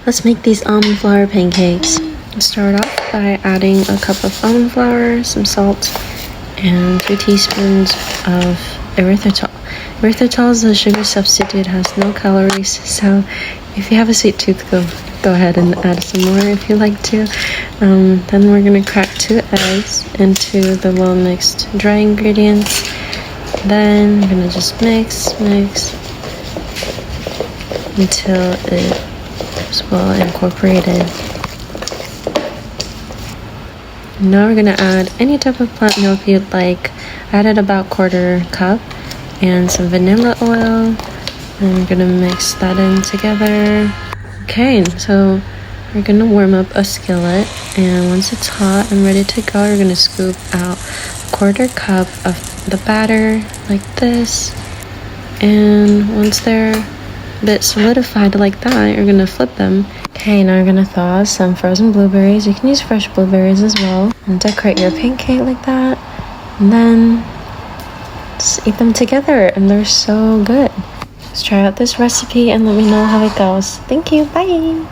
Let's make these almond flour pancakes. Start off by adding a cup of almond flour, some salt, and 2 teaspoons of erythritol. Erythritol is a sugar substitute, has no calories, so if you have a sweet tooth, go ahead and add some more if you like to. Then we're gonna crack 2 eggs into the well mixed dry ingredients. Then we're gonna just mix until it is well incorporated. Now we're gonna add any type of plant milk you'd like. I added about 1/4 cup and some vanilla oil, and we're gonna mix that in together. Okay, so we're gonna warm up a skillet, and once it's hot and ready to go, we're gonna scoop out 1/4 cup of the batter like this. And once they're a bit solidified like that, you're gonna flip them. Okay, now we're gonna thaw some frozen blueberries. You can use fresh blueberries as well, and decorate your pancake like that, and then just eat them together, and they're so good. Let's try out this recipe and let me know how it goes. Thank you. Bye.